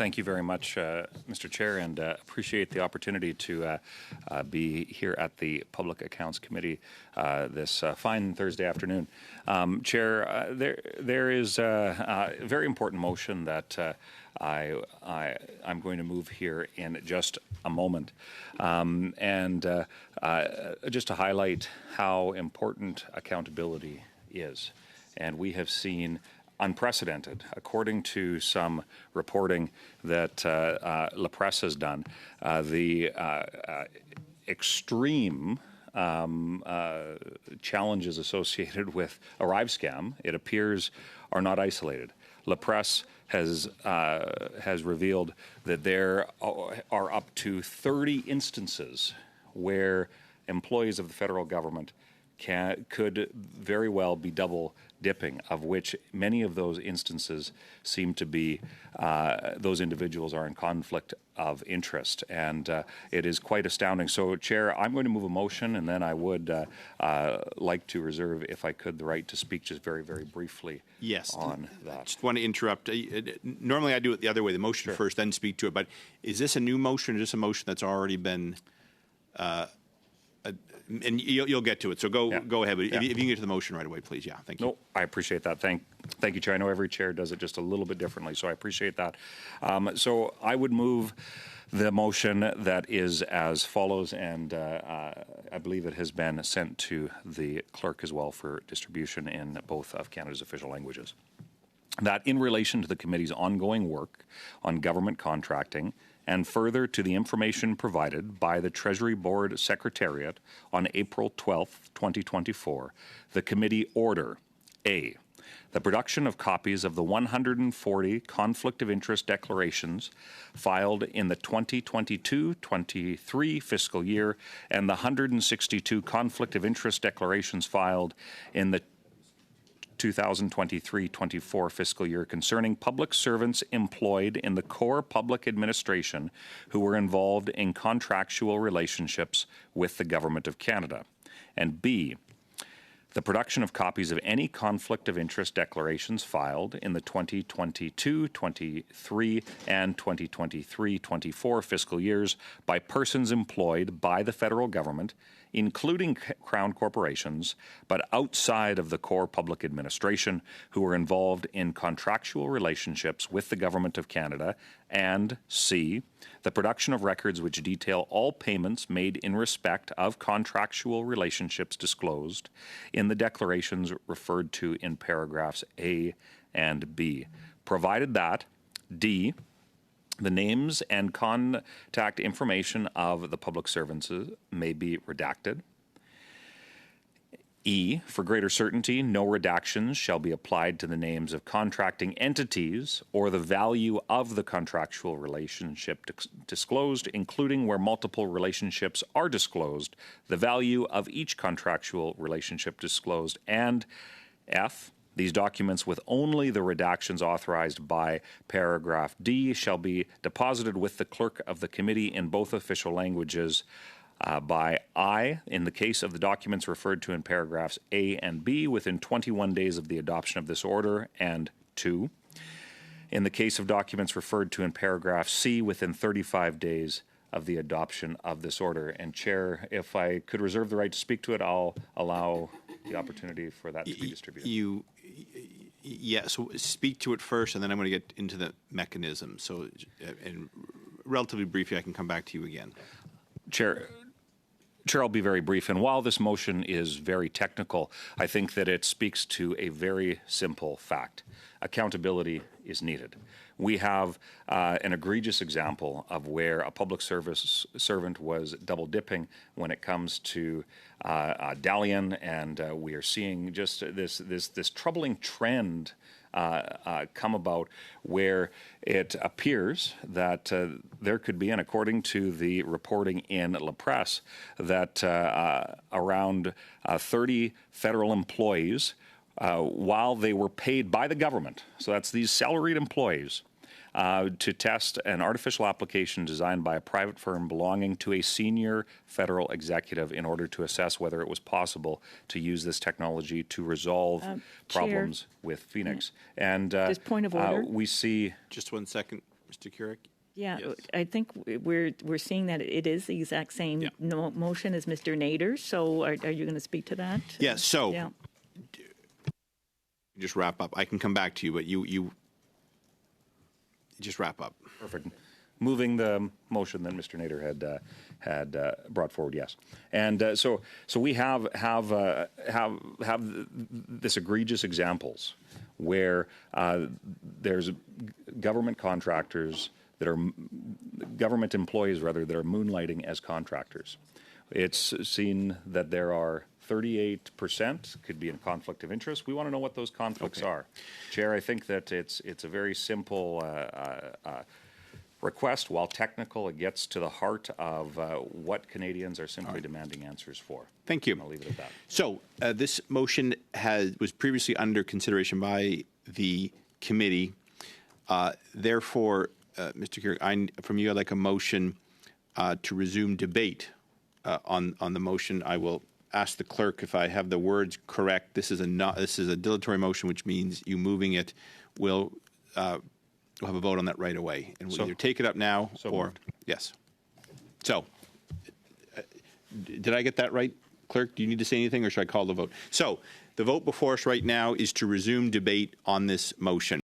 Thank you very much, Mr. Chair, and appreciate the opportunity to be here at the Public Accounts Committee this fine Thursday afternoon. Chair, there is a very important motion that I'm going to move here in just a moment. Just to highlight how important accountability is. And we have seen unprecedented, according to some reporting that La Presse has done, the extreme challenges associated with Arrive scam, it appears, are not isolated. La Presse has revealed that there are up to 30 instances where employees of the federal government could very well be double dipping, of which many of those instances seem to be those individuals are in conflict of interest, and it is quite astounding. So, Chair, I'm going to move a motion, and then I would like to reserve, if I could, the right to speak just very, very briefly on that. I just want to interrupt. Normally I do it the other way, the motion first, then speak to it, but is this a new motion or is this a motion that's already been and you'll get to it, so go ahead. But if you can get to the motion right away, please. Yeah, thank you. No, I appreciate that. Thank you, Chair. I know every chair does it just a little bit differently, so I appreciate that. So I would move the motion that is as follows, and I believe it has been sent to the clerk as well for distribution in both of Canada's official languages. That in relation to the committee's ongoing work on government contracting, and further to the information provided by the Treasury Board Secretariat on April 12, 2024, the committee order A, the production of copies of the 140 conflict of interest declarations filed in the 2022-23 fiscal year and the 162 conflict of interest declarations filed in the 2023-24 fiscal year concerning public servants employed in the core public administration who were involved in contractual relationships with the Government of Canada. And B, the production of copies of any conflict of interest declarations filed in the 2022-23 and 2023-24 fiscal years by persons employed by the federal government, including Crown corporations, but outside of the core public administration, who were involved in contractual relationships with the Government of Canada, and C, the production of records which detail all payments made in respect of contractual relationships disclosed in the declarations referred to in paragraphs A and B, provided that D, the names and contact information of the public servants may be redacted. E, for greater certainty, no redactions shall be applied to the names of contracting entities or the value of the contractual relationship disclosed, including where multiple relationships are disclosed, the value of each contractual relationship disclosed, and F, these documents with only the redactions authorized by paragraph D shall be deposited with the clerk of the committee in both official languages by I, in the case of the documents referred to in paragraphs A and B, within 21 days of the adoption of this order, and 2, in the case of documents referred to in paragraph C, within 35 days of the adoption of this order. And Chair, if I could reserve the right to speak to it, I'll allow the opportunity for that to be distributed. So speak to it first, and then I'm going to get into the mechanism. So, and relatively briefly, I can come back to you again. Chair, I'll be very brief. And while this motion is very technical, I think that it speaks to a very simple fact. Accountability is needed. We have an egregious example of where a public service servant was double dipping when it comes to Dalian, and we are seeing just this troubling trend come about where it appears that there could be, and according to the reporting in La Presse, that around 30 federal employees, while they were paid by the government, so that's these salaried employees, to test an artificial application designed by a private firm belonging to a senior federal executive in order to assess whether it was possible to use this technology to resolve problems with Phoenix. And just point of order. we see... Just 1 second. Mr. Keurig? Yeah, Yes. I think we're seeing that it is the exact same Yeah. motion as Mr. Nader. So are you going to speak to that? Yeah, so Yeah. just wrap up. I can come back to you, but you just wrap up. Perfect. Moving the motion that Mr. Nader had brought forward, yes. And so we have this egregious examples where there's government contractors that are government employees rather that are moonlighting as contractors. It's seen that there are 38% could be in conflict of interest. We want to know what those conflicts are. Chair, I think that it's a very simple request. While technical, it gets to the heart of what Canadians are simply demanding answers for. Thank you. I'll leave it at that. So this motion was previously under consideration by the committee. Therefore, Mr. Keurig, from you, I'd like a motion to resume debate on the motion. I will ask the clerk if I have the words correct. This is a dilatory motion, which means you moving it will we'll have a vote on that right away, and we'll either take it up now or moved. yes. So, did I get that right, clerk? Do you need to say anything, or should I call the vote? So, the vote before us right now is to resume debate on this motion.